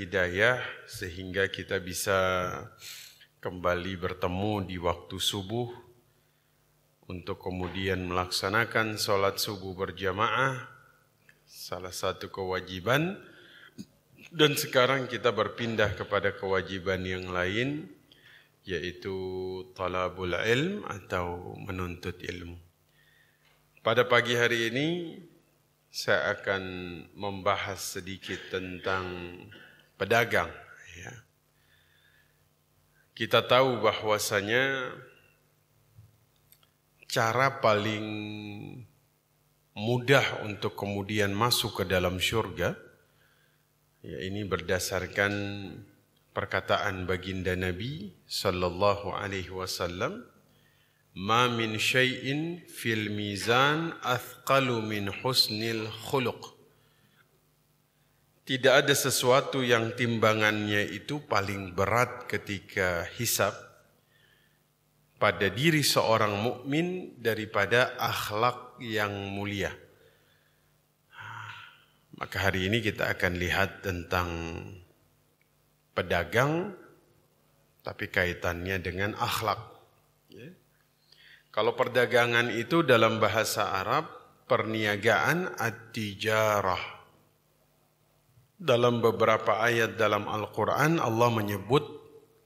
hidayah sehingga kita bisa kembali bertemu di waktu subuh untuk kemudian melaksanakan sholat subuh berjamaah, salah satu kewajiban. Dan sekarang kita berpindah kepada kewajiban yang lain, yaitu talabul ilm atau menuntut ilmu. Pada pagi hari ini saya akan membahas sedikit tentang pedagang. Ya. Kita tahu bahwasanya cara paling mudah untuk kemudian masuk ke dalam syurga, ya, ini berdasarkan perkataan baginda Nabi sallallahu alaihi wasallam, "Ma min syai'in fil mizan athqalu min husnil khuluq." Tidak ada sesuatu yang timbangannya itu paling berat ketika hisab pada diri seorang mukmin daripada akhlak yang mulia. Maka hari ini kita akan lihat tentang pedagang, tapi kaitannya dengan akhlak. Ya. Kalau perdagangan itu dalam bahasa Arab, perniagaan at-tijarah. Dalam beberapa ayat dalam Al-Quran, Allah menyebut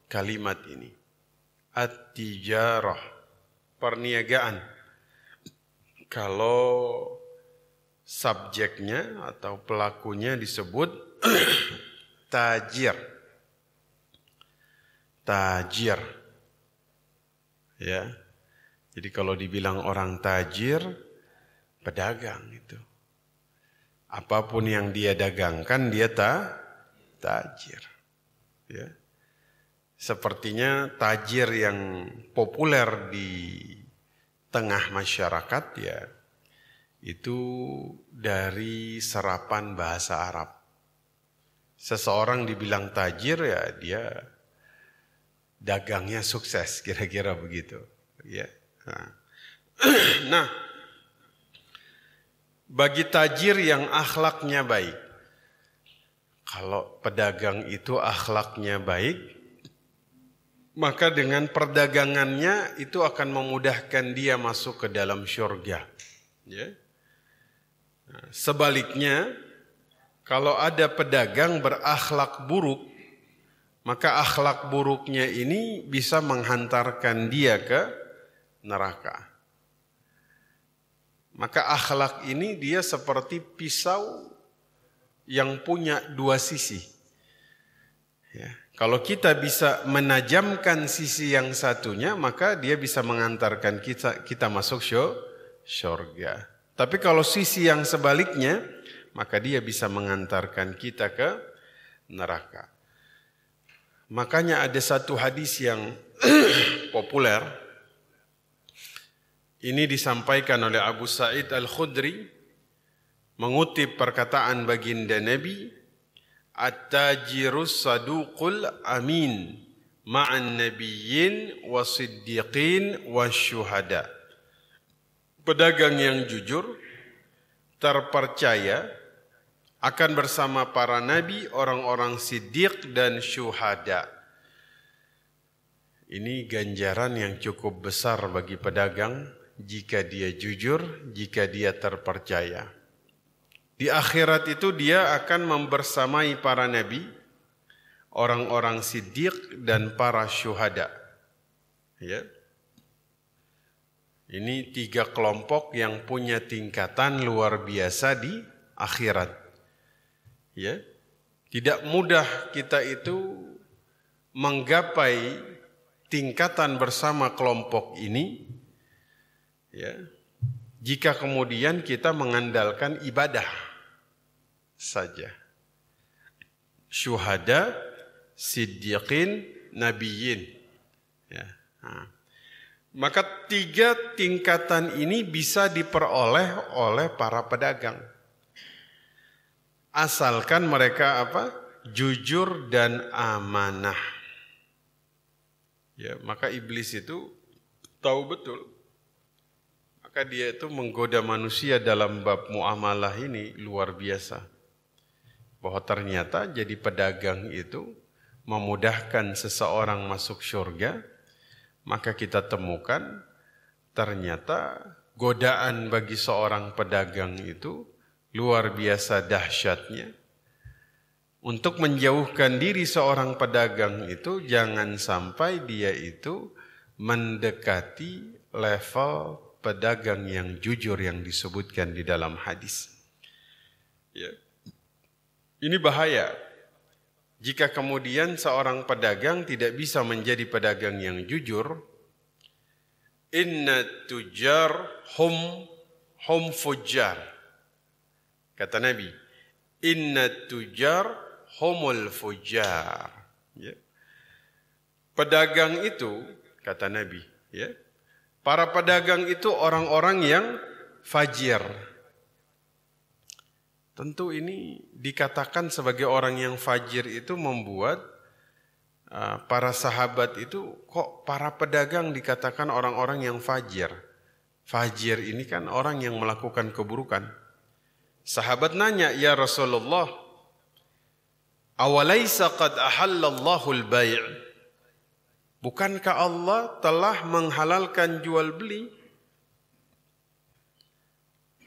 kalimat ini. At-tijarah, perniagaan. Kalau subjeknya atau pelakunya disebut tajir. Tajir. Ya. Jadi kalau dibilang orang tajir, pedagang itu. Apapun yang dia dagangkan, dia tajir. Ya. Sepertinya tajir yang populer di tengah masyarakat, ya, itu dari serapan bahasa Arab. Seseorang dibilang tajir, ya dia dagangnya sukses, kira-kira begitu. Ya. Nah, bagi tajir yang akhlaknya baik, kalau pedagang itu akhlaknya baik, maka dengan perdagangannya itu akan memudahkan dia masuk ke dalam syurga. Ya. Nah, sebaliknya, kalau ada pedagang berakhlak buruk, maka akhlak buruknya ini bisa menghantarkan dia ke neraka. Maka akhlak ini dia seperti pisau yang punya dua sisi. Ya. Kalau kita bisa menajamkan sisi yang satunya, maka dia bisa mengantarkan kita masuk syurga. Tapi kalau sisi yang sebaliknya, maka dia bisa mengantarkan kita ke neraka. Makanya ada satu hadis yang populer. Ini disampaikan oleh Abu Sa'id Al-Khudri mengutip perkataan baginda Nabi, "At-tajirus saduqul amin ma'an nabiyyin wasiddiqin wasyuhada." Pedagang yang jujur, terpercaya, akan bersama para nabi, orang-orang siddiq dan syuhada. Ini ganjaran yang cukup besar bagi pedagang jika dia jujur, jika dia terpercaya. Di akhirat itu dia akan membersamai para nabi, orang-orang siddiq dan para syuhada. Ya. Ini 3 kelompok yang punya tingkatan luar biasa di akhirat. Ya. Tidak mudah kita itu menggapai tingkatan bersama kelompok ini, ya, jika kemudian kita mengandalkan ibadah saja. Syuhada, siddiqin, nabiyyin. Ya. Nah. Maka 3 tingkatan ini bisa diperoleh oleh para pedagang. Asalkan mereka apa? Jujur dan amanah. Ya, maka iblis itu tahu betul. Maka dia itu menggoda manusia dalam bab muamalah ini luar biasa. bahwa ternyata jadi pedagang itu memudahkan seseorang masuk surga, maka kita temukan ternyata godaan bagi seorang pedagang itu luar biasa dahsyatnya. Untuk menjauhkan diri seorang pedagang itu, jangan sampai dia itu mendekati level pedagang yang jujur yang disebutkan di dalam hadis. Ya. Ini bahaya. Jika kemudian seorang pedagang tidak bisa menjadi pedagang yang jujur, inna tujar hum fujjar. Kata Nabi, inna tujar humul fujjar. Ya. Pedagang itu, kata Nabi, ya, para pedagang itu orang-orang yang fajir. Tentu ini dikatakan sebagai orang yang fajir itu membuat para sahabat itu, kok para pedagang dikatakan orang-orang yang fajir. Fajir ini kan orang yang melakukan keburukan. Sahabat nanya, ya Rasulullah, awalaisa qad ahallallahu al-bai'? Bukankah Allah telah menghalalkan jual beli?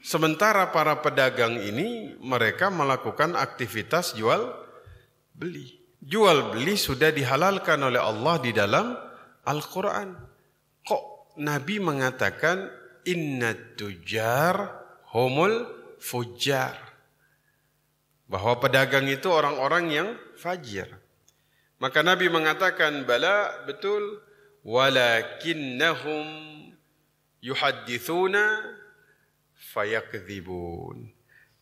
Sementara para pedagang ini mereka melakukan aktivitas jual beli. Jual beli sudah dihalalkan oleh Allah di dalam Al-Quran. Kok Nabi mengatakan inna tujar humul fujjar? Bahwa pedagang itu orang-orang yang fajir. Maka Nabi mengatakan, bala, betul, walakinnahum yuhaddithuna fayakdzibun.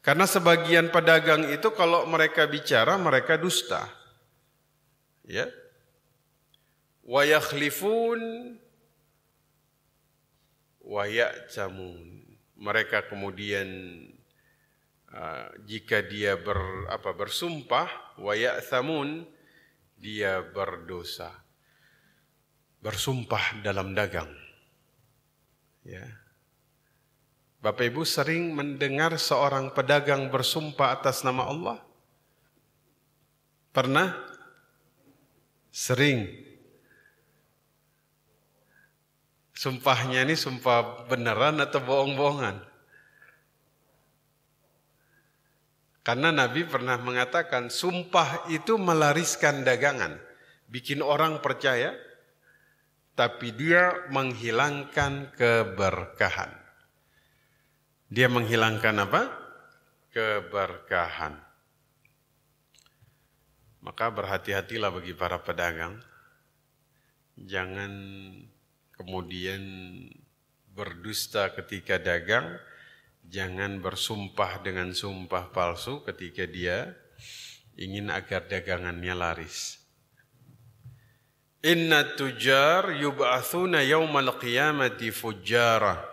Karena sebagian pedagang itu kalau mereka bicara, mereka dusta. Ya. Wa yakhlifun wa ya'tamun. Mereka kemudian jika dia bersumpah, wa ya'thamun, dia berdosa. Bersumpah dalam dagang. Ya. Bapak Ibu sering mendengar seorang pedagang bersumpah atas nama Allah? Pernah? Sering. Sumpahnya ini sumpah beneran atau bohong-bohongan? Karena Nabi pernah mengatakan sumpah itu melariskan dagangan, bikin orang percaya, tapi dia menghilangkan keberkahan. Dia menghilangkan apa? Keberkahan. Maka berhati-hatilah bagi para pedagang. Jangan kemudian berdusta ketika dagang. Jangan bersumpah dengan sumpah palsu ketika dia ingin agar dagangannya laris. Inna tujar yub'athuna yawmal qiyamati fujjara.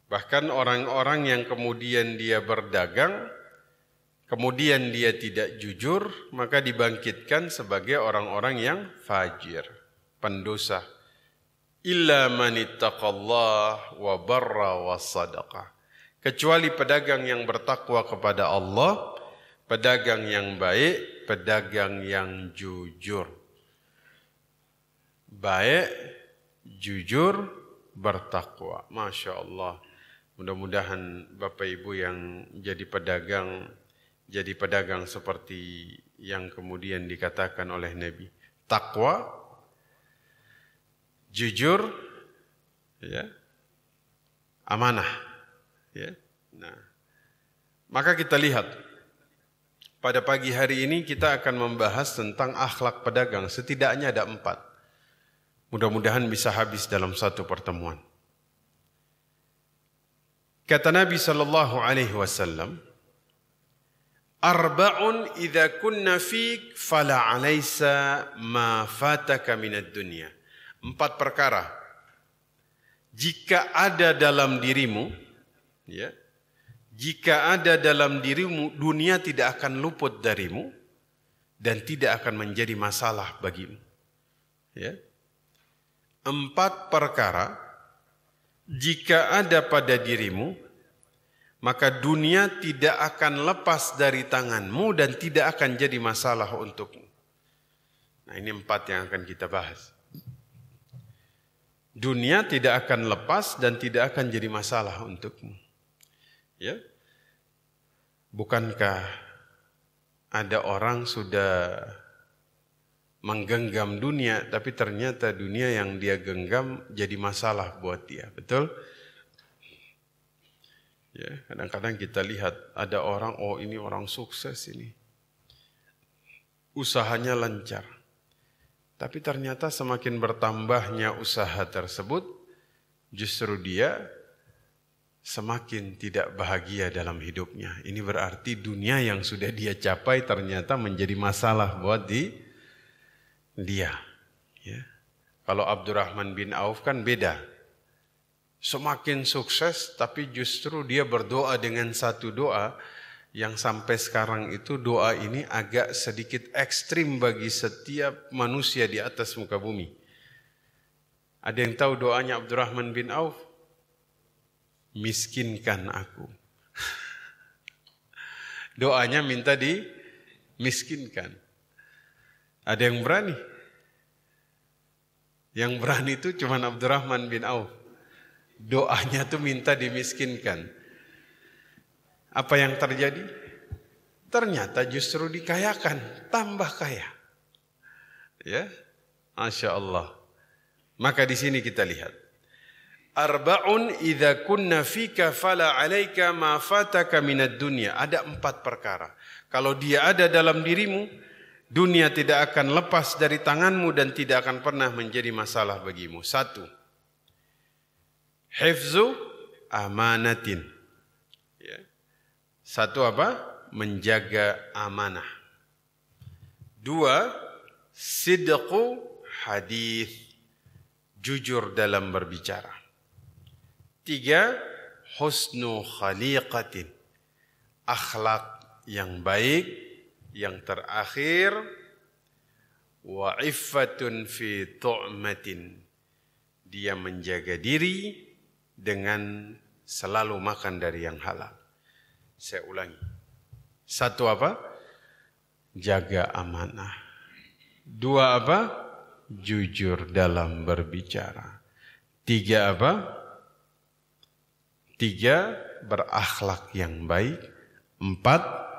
Bahkan orang-orang yang kemudian dia berdagang, kemudian dia tidak jujur, maka dibangkitkan sebagai orang-orang yang fajir, pendosa. Illa man ittaqallah wa barra wa sadaqah. Kecuali pedagang yang bertakwa kepada Allah, pedagang yang baik, pedagang yang jujur. Baik, jujur, bertakwa. Masya Allah. Mudah-mudahan Bapak Ibu yang jadi pedagang seperti yang kemudian dikatakan oleh Nabi. Takwa, jujur, ya, amanah, ya. Nah, maka kita lihat pada pagi hari ini kita akan membahas tentang akhlak pedagang. Setidaknya ada 4. Mudah-mudahan bisa habis dalam satu pertemuan. Kata Nabi sallallahu alaihi wasallam, arba'un idza kunna fik fala alaysa ma fataka minad dunya. 4 perkara jika ada dalam dirimu, ya, jika ada dalam dirimu, dunia tidak akan luput darimu dan tidak akan menjadi masalah bagimu. Ya. 4 perkara jika ada pada dirimu, maka dunia tidak akan lepas dari tanganmu dan tidak akan jadi masalah untukmu. Nah, ini 4 yang akan kita bahas. Dunia tidak akan lepas dan tidak akan jadi masalah untukmu. Ya. Bukankah ada orang sudah menggenggam dunia, tapi ternyata dunia yang dia genggam jadi masalah buat dia, betul? Ya, kadang-kadang kita lihat ada orang, oh ini orang sukses ini, usahanya lancar. Tapi ternyata semakin bertambahnya usaha tersebut, justru dia semakin tidak bahagia dalam hidupnya. Ini berarti dunia yang sudah dia capai ternyata menjadi masalah buat dia. Ya. Kalau Abdurrahman bin Auf kan beda. Semakin sukses, tapi justru dia berdoa dengan satu doa yang sampai sekarang itu doa ini agak sedikit ekstrim bagi setiap manusia di atas muka bumi. Ada yang tahu doanya Abdurrahman bin Auf? Miskinkan aku. Doanya minta dimiskinkan. Ada yang berani? Yang berani itu cuma Abdurrahman bin Auf. Doanya tuh minta dimiskinkan. Apa yang terjadi? Ternyata justru dikayakan, tambah kaya. Ya, Masya Allah. Maka di sini kita lihat. Arba'un idza kunna fika fala 'alaika ma fataka minad dunya. Ada 4 perkara. Kalau dia ada dalam dirimu, dunia tidak akan lepas dari tanganmu dan tidak akan pernah menjadi masalah bagimu. 1. Hifzu amanatin. Ya. 1 apa? Menjaga amanah. 2. Sidqu hadith. Jujur dalam berbicara. 3. Husnu khaliqatin. Akhlak yang baik. Yang terakhir, wa iffatun fi tu'matin. Dia menjaga diri dengan selalu makan dari yang halal. Saya ulangi. 1 apa? Jaga amanah. 2 apa? Jujur dalam berbicara. 3 apa? 3 berakhlak yang baik. 4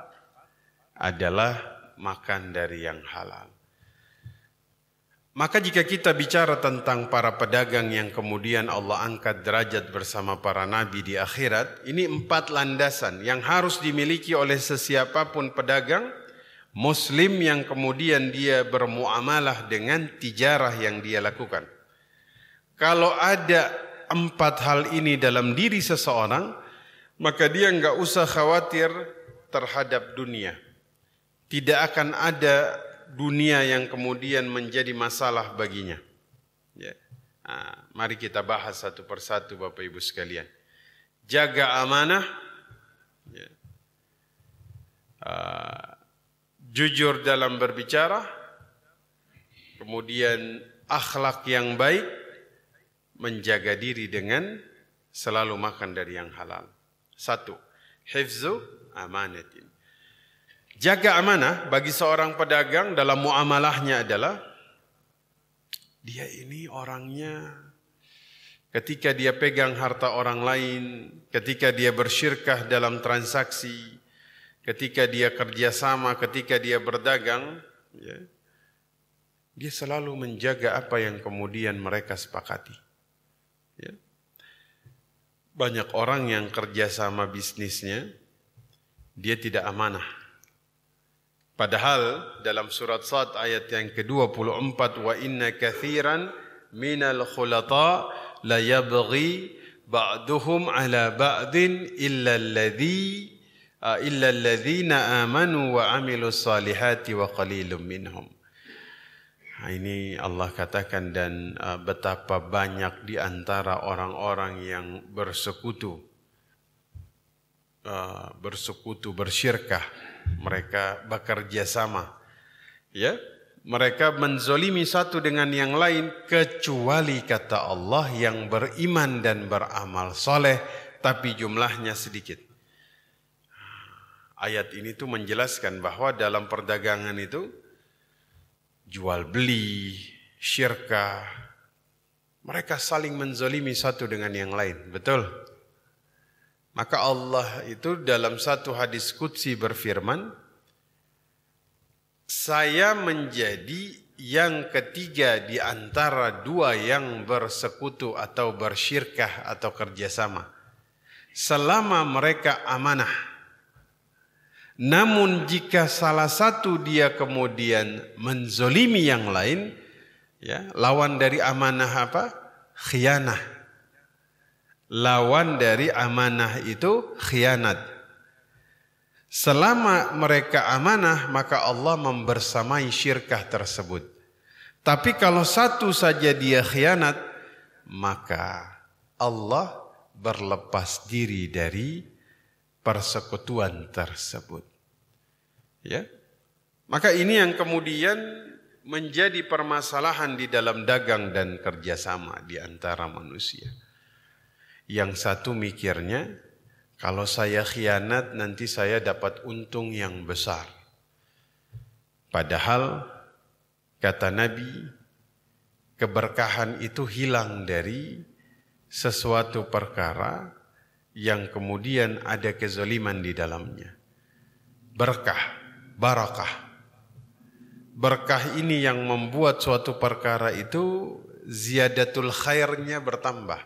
adalah makan dari yang halal. Maka jika kita bicara tentang para pedagang yang kemudian Allah angkat derajat bersama para nabi di akhirat, ini 4 landasan yang harus dimiliki oleh sesiapapun pedagang Muslim yang kemudian dia bermuamalah dengan tijarah yang dia lakukan. Kalau ada 4 hal ini dalam diri seseorang, maka dia enggak usah khawatir terhadap dunia. Tidak akan ada dunia yang kemudian menjadi masalah baginya. Ya. Nah, mari kita bahas satu persatu Bapak Ibu sekalian. Jaga amanah, ya. Jujur dalam berbicara, kemudian akhlak yang baik, menjaga diri dengan selalu makan dari yang halal. 1. Hifzu amanatin. Jaga amanah bagi seorang pedagang dalam muamalahnya adalah dia ini orangnya ketika dia pegang harta orang lain, ketika dia bersyirkah dalam transaksi, ketika dia kerjasama, ketika dia berdagang, ya, dia selalu menjaga apa yang kemudian mereka sepakati. Ya. Banyak orang yang kerjasama bisnisnya, dia tidak amanah. Padahal dalam surat Sad ayat yang ke-24, wa inna kathiran minal khulata la yabghi ba'duhum ala ba'din illa alladhina amanu wa amilus salihati wa qalilum minhum. Ini Allah katakan, dan betapa banyak di antara orang-orang yang bersekutu, bersyirkah, mereka bekerja sama, ya, mereka menzolimi satu dengan yang lain, kecuali kata Allah yang beriman dan beramal soleh, tapi jumlahnya sedikit. Ayat ini tuh menjelaskan bahwa dalam perdagangan itu jual beli, syirkah, mereka saling menzalimi satu dengan yang lain. Betul? Maka Allah itu dalam satu hadis qudsi berfirman, saya menjadi yang ketiga di antara dua yang bersekutu atau bersyirkah atau kerjasama. Selama mereka amanah. Namun jika salah satu dia kemudian menzolimi yang lain, ya, lawan dari amanah apa? Khianah. Lawan dari amanah itu khianat. Selama mereka amanah, maka Allah membersamai syirkah tersebut. Tapi kalau satu saja dia khianat, maka Allah berlepas diri dari persekutuan tersebut. Ya. Maka ini yang kemudian menjadi permasalahan di dalam dagang dan kerjasama di antara manusia. Yang satu mikirnya, kalau saya khianat nanti saya dapat untung yang besar. Padahal kata Nabi, keberkahan itu hilang dari sesuatu perkara yang kemudian ada kezaliman di dalamnya. Berkah, barakah. Berkah ini yang membuat suatu perkara itu ziyadatul khairnya bertambah.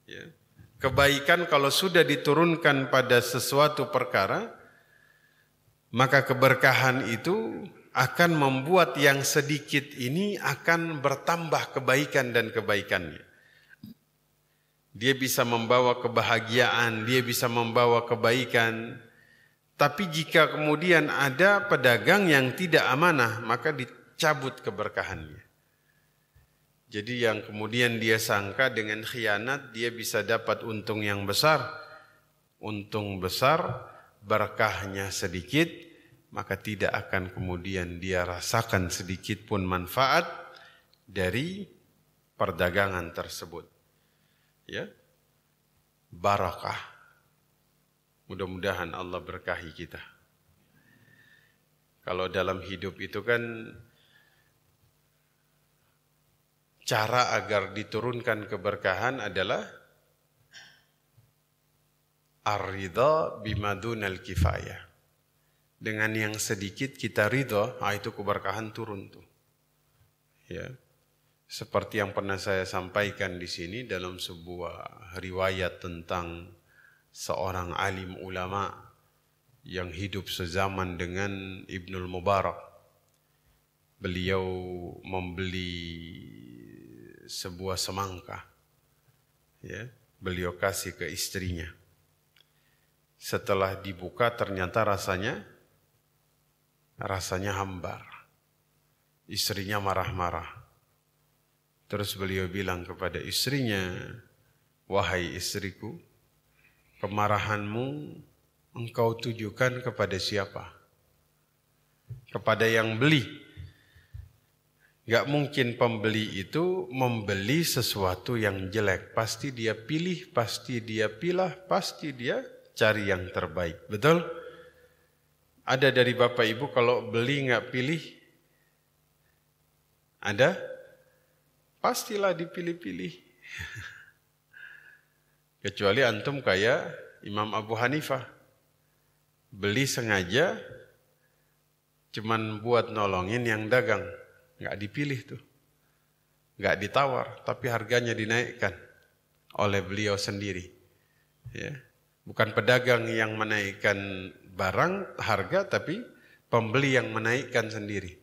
Ya. Kebaikan kalau sudah diturunkan pada sesuatu perkara, maka keberkahan itu akan membuat yang sedikit ini akan bertambah kebaikan dan kebaikannya. Dia bisa membawa kebahagiaan, dia bisa membawa kebaikan. Tapi jika kemudian ada pedagang yang tidak amanah, maka dicabut keberkahannya. Jadi yang kemudian dia sangka dengan khianat dia bisa dapat untung yang besar. Untung besar, berkahnya sedikit, maka tidak akan kemudian dia rasakan sedikit pun manfaat dari perdagangan tersebut. Ya. Barakah. Mudah-mudahan Allah berkahi kita. Kalau dalam hidup itu kan cara agar diturunkan keberkahan adalah ar-ridha bima dunal kifayah. Dengan yang sedikit kita ridha, itu keberkahan turun tuh. Ya. Seperti yang pernah saya sampaikan di sini dalam sebuah riwayat tentang seorang alim ulama yang hidup sezaman dengan Ibnul Mubarak. Beliau membeli sebuah semangka, ya, beliau kasih ke istrinya. Setelah dibuka ternyata rasanya hambar. Istrinya marah-marah. Terus beliau bilang kepada istrinya, wahai istriku, kemarahanmu engkau tujukan kepada siapa? Kepada yang beli. Gak mungkin pembeli itu membeli sesuatu yang jelek. Pasti dia pilih, pasti dia pilah, pasti dia cari yang terbaik. Betul? Ada dari Bapak Ibu kalau beli gak pilih? Ada? Pastilah dipilih-pilih. Kecuali antum kayak Imam Abu Hanifah. Beli sengaja cuman buat nolongin yang dagang. Nggak dipilih tuh, nggak ditawar, tapi harganya dinaikkan oleh beliau sendiri. Ya. Bukan pedagang yang menaikkan barang harga, tapi pembeli yang menaikkan sendiri.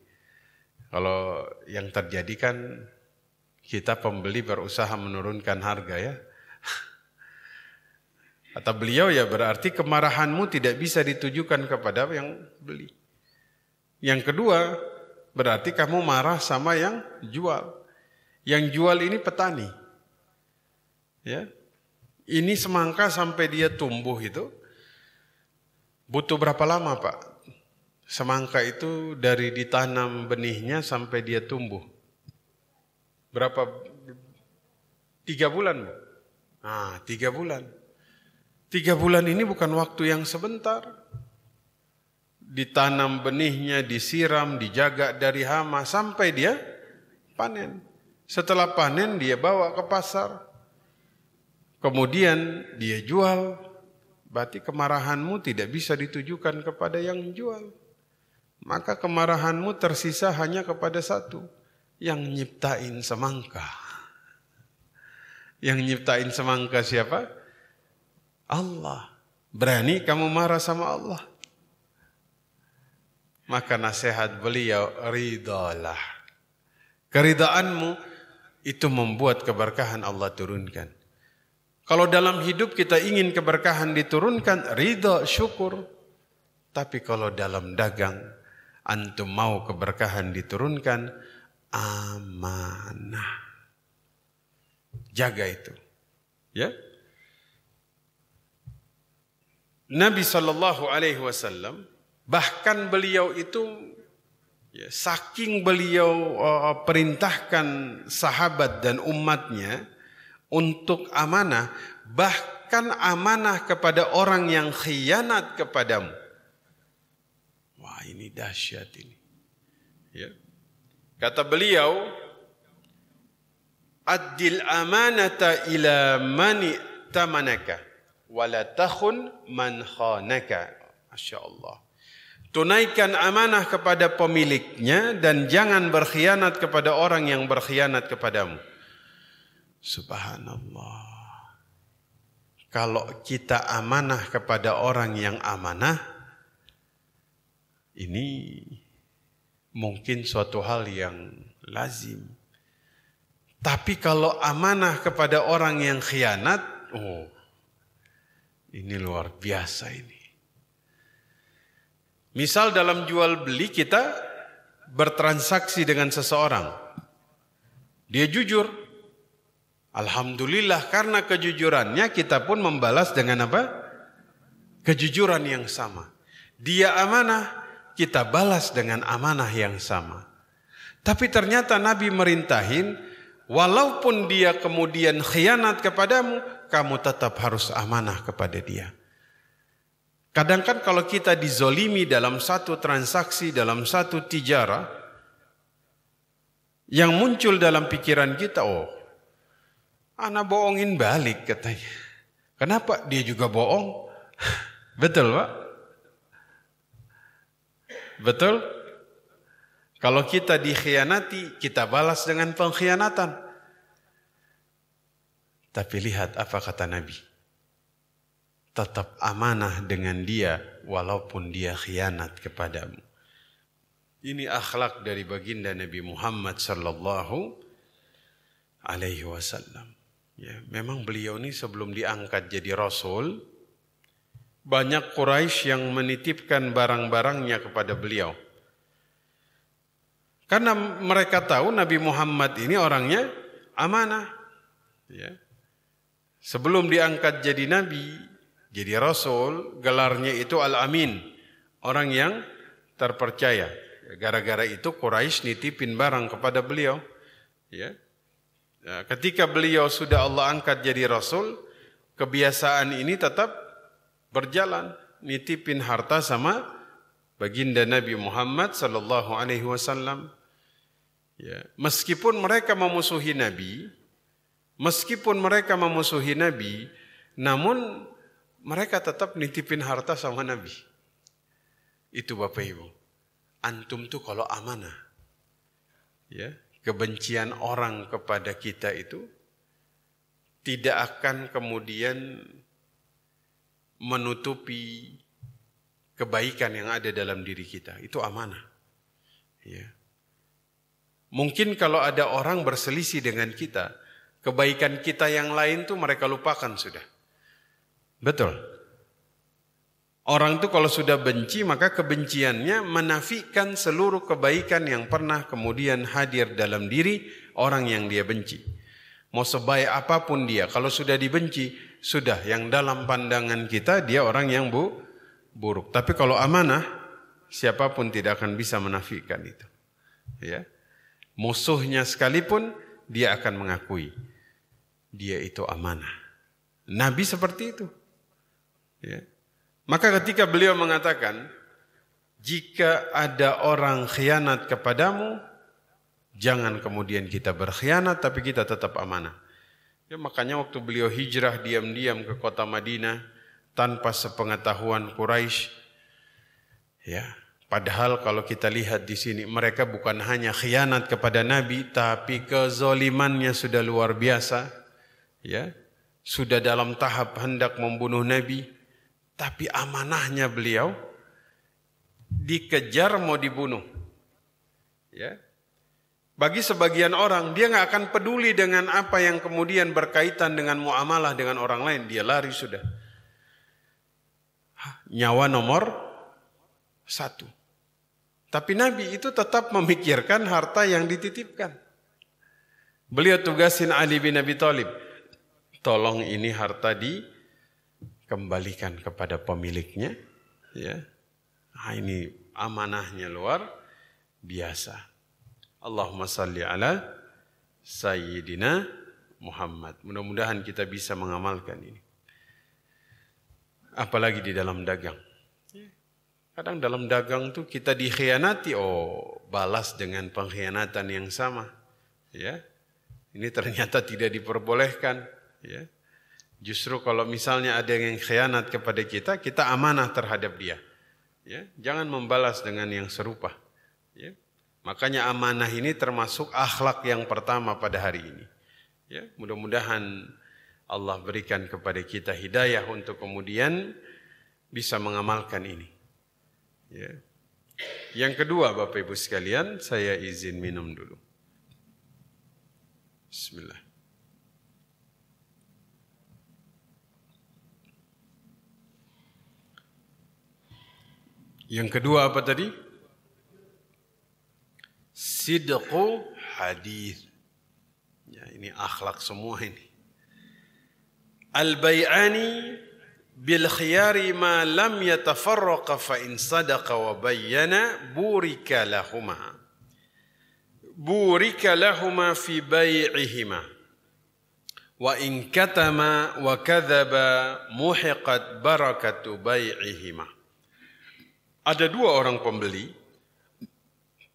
Kalau yang terjadi kan kita pembeli berusaha menurunkan harga ya. Kata beliau ya berarti kemarahanmu tidak bisa ditujukan kepada yang beli. Yang kedua, berarti kamu marah sama yang jual. Yang jual ini petani. Ya. Ini semangka sampai dia tumbuh itu butuh berapa lama, Pak? Semangka itu dari ditanam benihnya sampai dia tumbuh. Berapa? 3 bulan, Bu? 3 bulan. 3 bulan ini bukan waktu yang sebentar. ditanam benihnya, disiram, dijaga dari hama sampai dia panen. Setelah panen dia bawa ke pasar. Kemudian dia jual. Berarti kemarahanmu tidak bisa ditujukan kepada yang jual. Maka kemarahanmu tersisa hanya kepada satu, yang nyiptain semangka. Yang nyiptain semangka siapa? Allah. Berani kamu marah sama Allah? Maka nasihat beliau, ridalah. Keridaanmu itu membuat keberkahan Allah turunkan. Kalau dalam hidup kita ingin keberkahan diturunkan, ridha, syukur. Tapi kalau dalam dagang, antum mau keberkahan diturunkan, amanah. Jaga itu. Ya. Nabi SAW, bahkan beliau itu, ya, saking beliau perintahkan sahabat dan umatnya untuk amanah, bahkan amanah kepada orang yang khianat kepadamu. Wah, ini dahsyat ini. Ya. Kata beliau, addil amanata ila mani tamanaka wala takhun man khanaka. Masya Allah. Tunaikan amanah kepada pemiliknya dan jangan berkhianat kepada orang yang berkhianat kepadamu. Subhanallah. Kalau kita amanah kepada orang yang amanah, ini mungkin suatu hal yang lazim. Tapi kalau amanah kepada orang yang khianat, oh, ini luar biasa ini. Misal dalam jual beli kita bertransaksi dengan seseorang. Dia jujur. Alhamdulillah, karena kejujurannya kita pun membalas dengan apa? Kejujuran yang sama. Dia amanah, kita balas dengan amanah yang sama. Tapi ternyata Nabi merintahin, walaupun dia kemudian khianat kepadamu, kamu tetap harus amanah kepada dia. Kadang kan kalau kita dizolimi dalam satu transaksi, dalam satu tijarah, yang muncul dalam pikiran kita, oh, ana bohongin balik katanya. Kenapa? Dia juga bohong. Betul, Pak? Betul? Kalau kita dikhianati, kita balas dengan pengkhianatan. Tapi lihat apa kata Nabi. Tetap amanah dengan dia walaupun dia khianat kepadamu. Ini akhlak dari baginda Nabi Muhammad sallallahu alaihi wasallam. Ya, memang beliau ini sebelum diangkat jadi Rasul, banyak Quraisy yang menitipkan barang-barangnya kepada beliau. Karena mereka tahu Nabi Muhammad ini orangnya amanah. Ya. Sebelum diangkat jadi Nabi, jadi Rasul, gelarnya itu Al-Amin, orang yang terpercaya. Gara-gara itu Quraisy nitipin barang kepada beliau. Ya. Ketika beliau sudah Allah angkat jadi Rasul, kebiasaan ini tetap berjalan. Nitipin harta sama baginda Nabi Muhammad sallallahu alaihi wasallam. Ya, meskipun mereka memusuhi Nabi, namun mereka tetap nitipin harta sama Nabi. Itu Bapak Ibu. Antum tuh kalau amanah, ya, kebencian orang kepada kita itu tidak akan kemudian menutupi kebaikan yang ada dalam diri kita. Itu amanah. Ya. Mungkin kalau ada orang berselisih dengan kita, kebaikan kita yang lain tuh mereka lupakan sudah. Betul. Orang tuh kalau sudah benci, maka kebenciannya menafikan seluruh kebaikan yang pernah kemudian hadir dalam diri orang yang dia benci. Mau sebaik apapun dia, kalau sudah dibenci, sudah yang dalam pandangan kita dia orang yang buruk. Tapi kalau amanah, siapapun tidak akan bisa menafikan itu. Ya. Musuhnya sekalipun dia akan mengakui dia itu amanah. Nabi seperti itu. Ya. Maka ketika beliau mengatakan, jika ada orang khianat kepadamu, jangan kemudian kita berkhianat, tapi kita tetap amanah. Ya, makanya waktu beliau hijrah diam-diam ke kota Madinah tanpa sepengetahuan Quraisy, ya, padahal kalau kita lihat di sini mereka bukan hanya khianat kepada Nabi, tapi kezolimannya sudah luar biasa, ya, sudah dalam tahap hendak membunuh Nabi, tapi amanahnya beliau dikejar mau dibunuh. Ya. Bagi sebagian orang, dia nggak akan peduli dengan apa yang kemudian berkaitan dengan muamalah dengan orang lain, dia lari sudah. Nyawa nomor 1. Tapi Nabi itu tetap memikirkan harta yang dititipkan. Beliau tugasin Ali bin Abi Thalib, tolong ini harta dikembalikan kepada pemiliknya, ya. Nah, ini amanahnya luar biasa. Allahumma salli ala Sayyidina Muhammad. Mudah-mudahan kita bisa mengamalkan ini. Apalagi di dalam dagang. Kadang dalam dagang tuh kita dikhianati, balas dengan pengkhianatan yang sama. Ya, ini ternyata tidak diperbolehkan. Ya, justru kalau misalnya ada yang khianat kepada kita, kita amanah terhadap dia. Ya, jangan membalas dengan yang serupa. Ya, makanya amanah ini termasuk akhlak yang pertama pada hari ini. Ya, mudah-mudahan Allah berikan kepada kita hidayah untuk kemudian bisa mengamalkan ini. Ya. Yang kedua, Bapak Ibu sekalian, saya izin minum dulu. Bismillah. Yang kedua apa tadi? Sidqu hadis. Ya, ini akhlak semua ini. Al-bai'ani bil khiyari ma lam yatafarraqa fa in sadaqa wa bayyana burika lahuma. Burika lahuma fi bai'ihima. Wa in katama wa kadzaba muhiqat barakatu bai'ihima. Ada dua orang pembeli,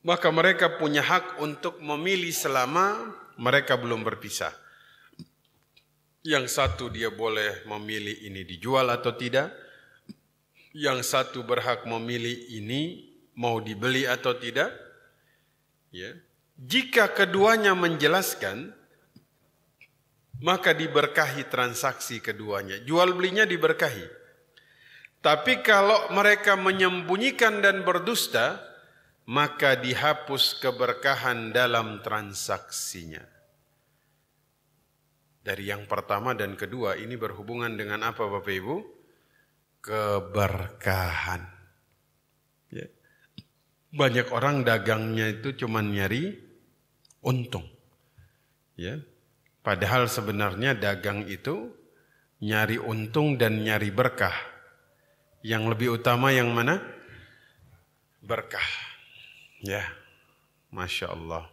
maka mereka punya hak untuk memilih selama mereka belum berpisah. Yang satu dia boleh memilih ini dijual atau tidak. Yang satu berhak memilih ini mau dibeli atau tidak. Ya. Jika keduanya menjelaskan, maka diberkahi transaksi keduanya. Jual belinya diberkahi. Tapi kalau mereka menyembunyikan dan berdusta, maka dihapus keberkahan dalam transaksinya. Dari yang pertama dan kedua ini berhubungan dengan apa Bapak Ibu? Keberkahan. Ya. Banyak orang dagangnya itu cuma nyari untung. Ya. Padahal sebenarnya dagang itu nyari untung dan nyari berkah. Yang lebih utama yang mana? Berkah. Ya, Masya Allah.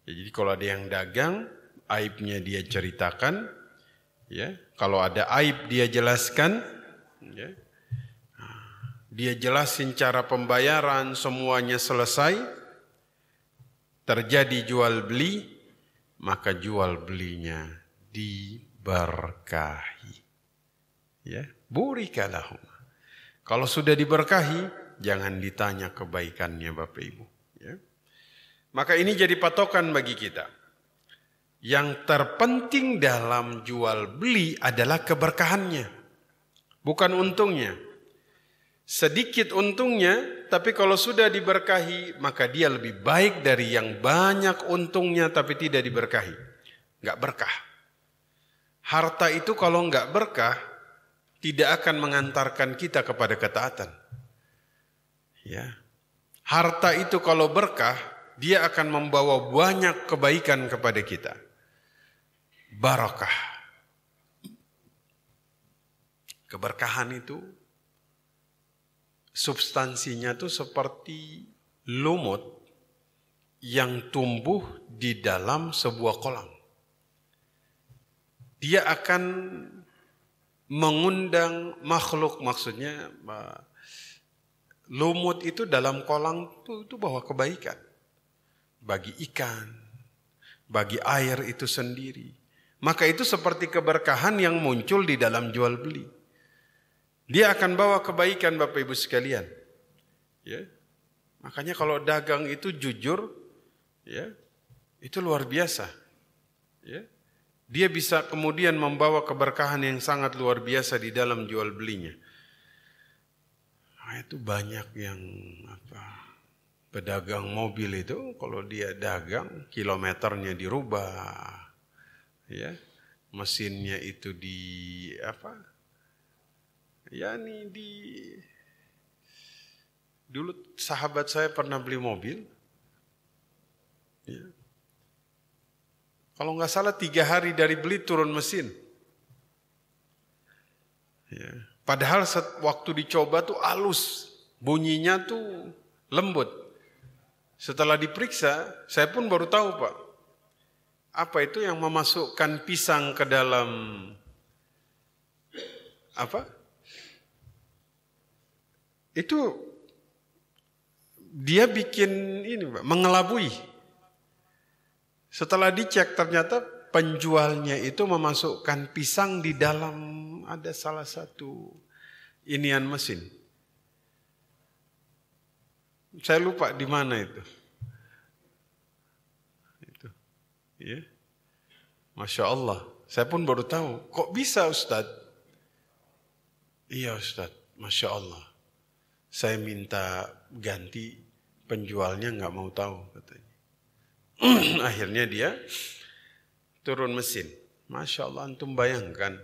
Ya, jadi kalau ada yang dagang, aibnya dia ceritakan. Ya, kalau ada aib dia jelaskan. Ya, dia jelasin cara pembayaran, semuanya selesai. Terjadi jual beli, maka jual belinya diberkahi. Ya, burika lahum. Kalau sudah diberkahi, jangan ditanya kebaikannya Bapak Ibu. Ya. Maka ini jadi patokan bagi kita. Yang terpenting dalam jual beli adalah keberkahannya. Bukan untungnya. Sedikit untungnya, tapi kalau sudah diberkahi, maka dia lebih baik dari yang banyak untungnya tapi tidak diberkahi. Enggak berkah. Harta itu kalau enggak berkah, tidak akan mengantarkan kita kepada ketaatan. Ya. Harta itu kalau berkah, dia akan membawa banyak kebaikan kepada kita. Barakah. Keberkahan itu substansinya itu seperti lumut yang tumbuh di dalam sebuah kolam. Dia akan mengundang makhluk, maksudnya lumut itu dalam kolam itu bawa kebaikan. Bagi ikan, bagi air itu sendiri. Maka itu seperti keberkahan yang muncul di dalam jual beli. Dia akan bawa kebaikan Bapak Ibu sekalian. Ya. Makanya kalau dagang itu jujur, ya, itu luar biasa. Ya. Dia bisa kemudian membawa keberkahan yang sangat luar biasa di dalam jual belinya. Nah, itu banyak yang pedagang mobil itu kalau dia dagang kilometernya dirubah, ya, mesinnya itu dulu sahabat saya pernah beli mobil, ya. Kalau nggak salah 3 hari dari beli turun mesin. Ya. Padahal waktu dicoba tuh halus, bunyinya tuh lembut. Setelah diperiksa, saya pun baru tahu Pak. Apa itu yang memasukkan pisang ke dalam Itu dia bikin ini Pak, mengelabui. Setelah dicek ternyata penjualnya itu memasukkan pisang di dalam ada salah satu inian mesin. Saya lupa di mana itu. Ya. Masya Allah. Saya pun baru tahu. Kok bisa Ustadz? Iya Ustadz. Masya Allah. Saya minta ganti, penjualnya nggak mau tahu katanya. Akhirnya dia turun mesin. Masya Allah, antum bayangkan.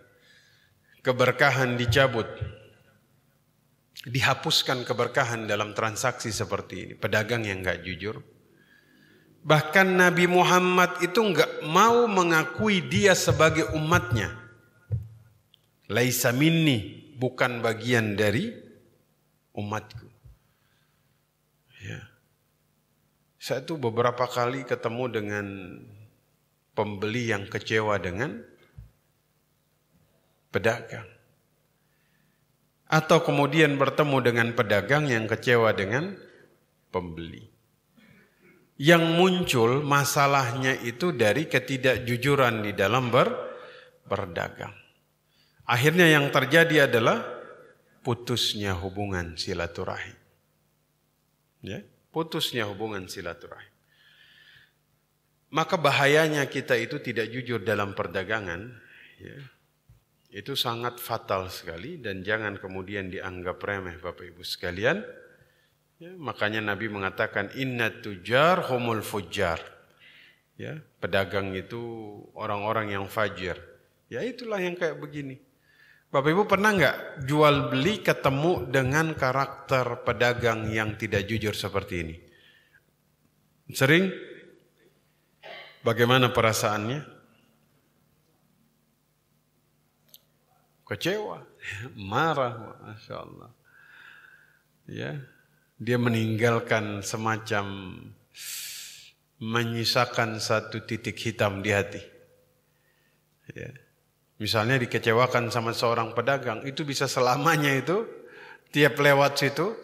Keberkahan dicabut. Dihapuskan keberkahan dalam transaksi seperti ini. Pedagang yang nggak jujur. Bahkan Nabi Muhammad itu nggak mau mengakui dia sebagai umatnya. Laisa minni, bukan bagian dari umatku. Ya. Saya tuh beberapa kali ketemu dengan pembeli yang kecewa dengan pedagang. Atau kemudian bertemu dengan pedagang yang kecewa dengan pembeli. Yang muncul masalahnya itu dari ketidakjujuran di dalam berdagang. Akhirnya yang terjadi adalah putusnya hubungan silaturahim. Ya, putusnya hubungan silaturahim. Maka bahayanya kita itu tidak jujur dalam perdagangan, ya. Itu sangat fatal sekali dan jangan kemudian dianggap remeh Bapak Ibu sekalian. Ya, makanya Nabi mengatakan inna tujar humul fujjar. Ya, pedagang itu orang-orang yang fajir. Ya itulah yang kayak begini. Bapak Ibu pernah nggak jual beli ketemu dengan karakter pedagang yang tidak jujur seperti ini? Sering? Bagaimana perasaannya? Kecewa, marah, Masya Allah. Ya, dia meninggalkan semacam menyisakan satu titik hitam di hati. Ya. Misalnya dikecewakan sama seorang pedagang, itu bisa selamanya itu tiap lewat situ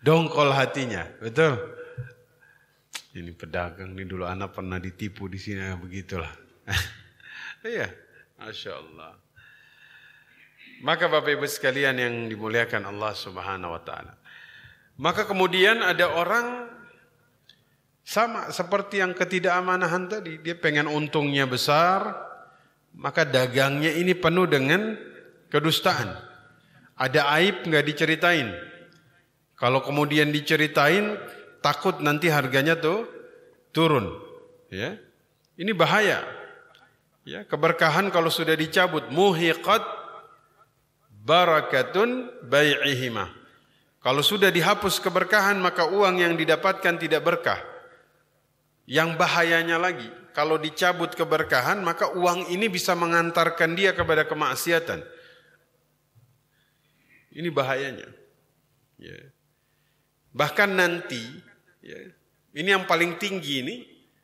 dongkol hatinya, betul? Ini pedagang ini dulu anak pernah ditipu di sini begitulah. Iya, Masya Allah. Maka Bapak Ibu sekalian yang dimuliakan Allah Subhanahu wa taala. Maka kemudian ada orang sama seperti yang ketidakamaнаhan tadi, dia pengen untungnya besar, maka dagangnya ini penuh dengan kedustaan. Ada aib nggak diceritain. Kalau kemudian diceritain, takut nanti harganya tuh turun. Ya, ini bahaya. Ya, keberkahan kalau sudah dicabut, muhiqat barakatun bai'ihima. Kalau sudah dihapus keberkahan, maka uang yang didapatkan tidak berkah. Yang bahayanya lagi, kalau dicabut keberkahan, maka uang ini bisa mengantarkan dia kepada kemaksiatan. Ini bahayanya. Ya. Bahkan nanti, ya, ini yang paling tinggi ini,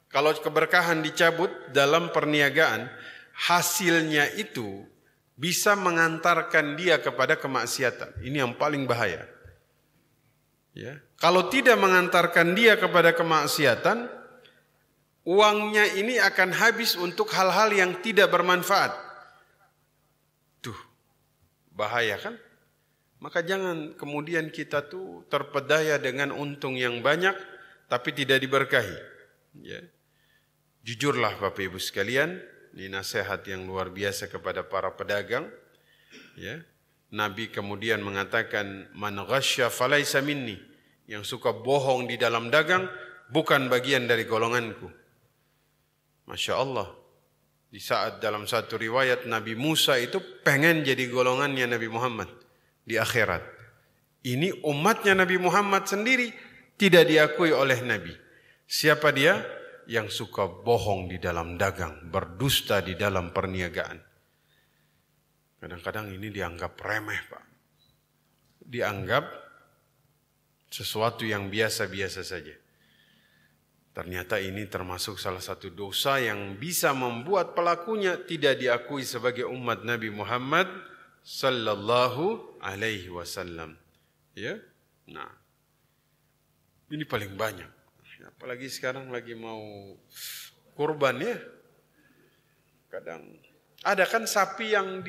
kalau keberkahan dicabut dalam perniagaan, hasilnya itu bisa mengantarkan dia kepada kemaksiatan. Ini yang paling bahaya. Ya. Kalau tidak mengantarkan dia kepada kemaksiatan, uangnya ini akan habis untuk hal-hal yang tidak bermanfaat. Tuh, bahaya kan? Maka jangan kemudian kita tuh terpedaya dengan untung yang banyak tapi tidak diberkahi. Ya. Jujurlah Bapak Ibu sekalian, ini nasihat yang luar biasa kepada para pedagang. Ya. Nabi kemudian mengatakan, man ghasya falaysa minni, yang suka bohong di dalam dagang bukan bagian dari golonganku. Masya Allah. Di saat dalam satu riwayat Nabi Musa itu pengen jadi golongannya Nabi Muhammad di akhirat. Ini umatnya Nabi Muhammad sendiri tidak diakui oleh Nabi. Siapa dia? Yang suka bohong di dalam dagang, berdusta di dalam perniagaan. Kadang-kadang ini dianggap remeh, Pak. Dianggap sesuatu yang biasa-biasa saja. Ternyata ini termasuk salah satu dosa yang bisa membuat pelakunya tidak diakui sebagai umat Nabi Muhammad sallallahu alaihi wasallam. Ya. Nah. Ini paling banyak. Apalagi sekarang lagi mau kurban ya. Kadang ada kan sapi yang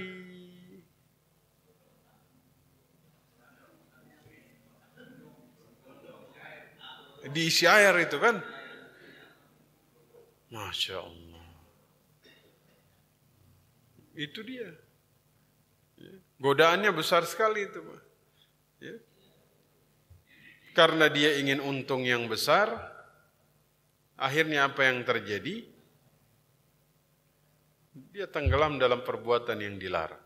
diisi air itu kan. Masya Allah. Itu dia. Ya. Godaannya besar sekali itu, Pak. Ya. Karena dia ingin untung yang besar, akhirnya apa yang terjadi? Dia tenggelam dalam perbuatan yang dilarang.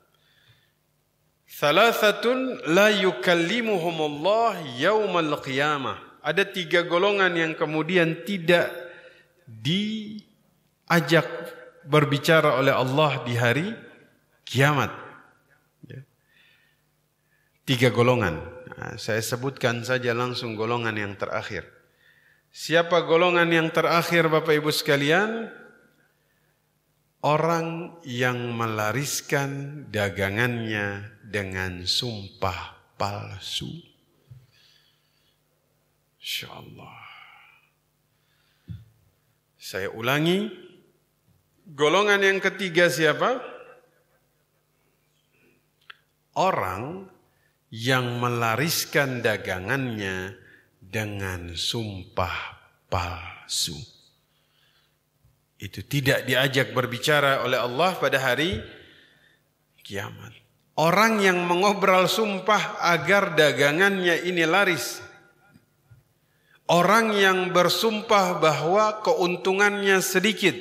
Thalathatun la yukallimuhumullah yaumal qiyamah. Ada 3 golongan yang kemudian tidak diajak berbicara oleh Allah di hari kiamat. 3 golongan. Nah, saya sebutkan saja langsung golongan yang terakhir. Siapa golongan yang terakhir Bapak Ibu sekalian? Orang yang melariskan dagangannya dengan sumpah palsu. Insyaallah. Saya ulangi. Golongan yang ketiga siapa? Orang yang melariskan dagangannya dengan sumpah palsu. Itu tidak diajak berbicara oleh Allah pada hari kiamat. Orang yang mengobrol sumpah agar dagangannya ini laris. Orang yang bersumpah bahwa keuntungannya sedikit.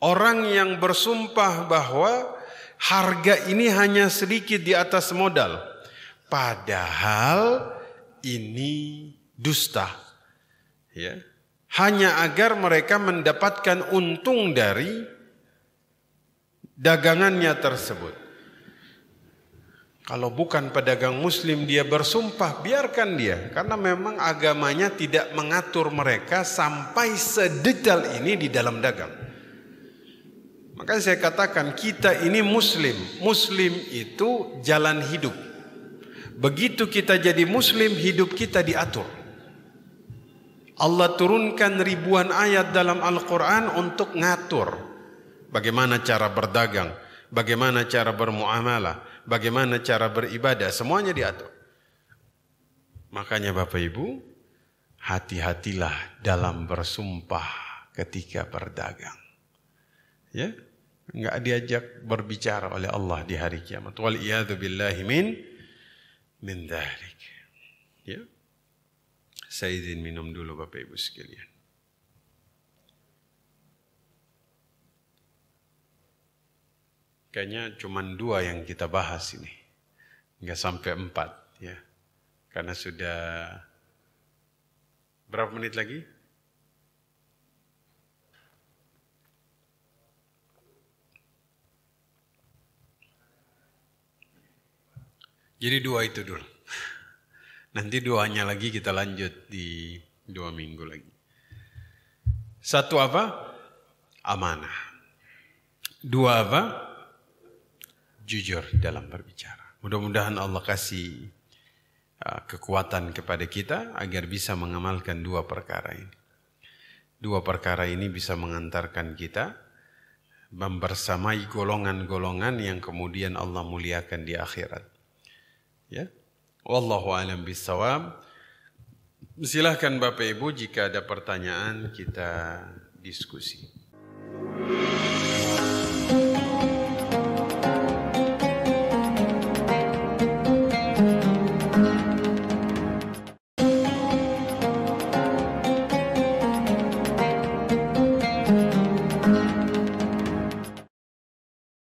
Orang yang bersumpah bahwa harga ini hanya sedikit di atas modal. Padahal ini dusta. Ya. Hanya agar mereka mendapatkan untung dari dagangannya tersebut. Kalau bukan pedagang muslim dia bersumpah, biarkan dia. Karena memang agamanya tidak mengatur mereka sampai sedetail ini di dalam dagang. Makanya saya katakan kita ini muslim. Muslim itu jalan hidup. Begitu kita jadi muslim, hidup kita diatur. Allah turunkan ribuan ayat dalam Al-Quran untuk ngatur. Bagaimana cara berdagang, bagaimana cara bermuamalah, bagaimana cara beribadah, semuanya diatur. Makanya Bapak Ibu, hati-hatilah dalam bersumpah ketika berdagang. Ya, enggak diajak berbicara oleh Allah di hari kiamat. Wal iyadzu billahi min dzalik. Ya. Saya izin minum dulu Bapak Ibu sekalian. Kayaknya cuma 2 yang kita bahas ini. Enggak sampai 4 ya. Karena sudah berapa menit lagi? Jadi 2 itu dulu. Nanti 2-nya lagi kita lanjut di 2 minggu lagi. 1 apa? Amanah. 2 apa? Jujur dalam berbicara. Mudah-mudahan Allah kasih kekuatan kepada kita agar bisa mengamalkan dua perkara ini. Dua perkara ini bisa mengantarkan kita membersamai golongan-golongan yang kemudian Allah muliakan di akhirat. Ya. Wallahu a'lam bishawab. Silahkan Bapak Ibu jika ada pertanyaan kita diskusi.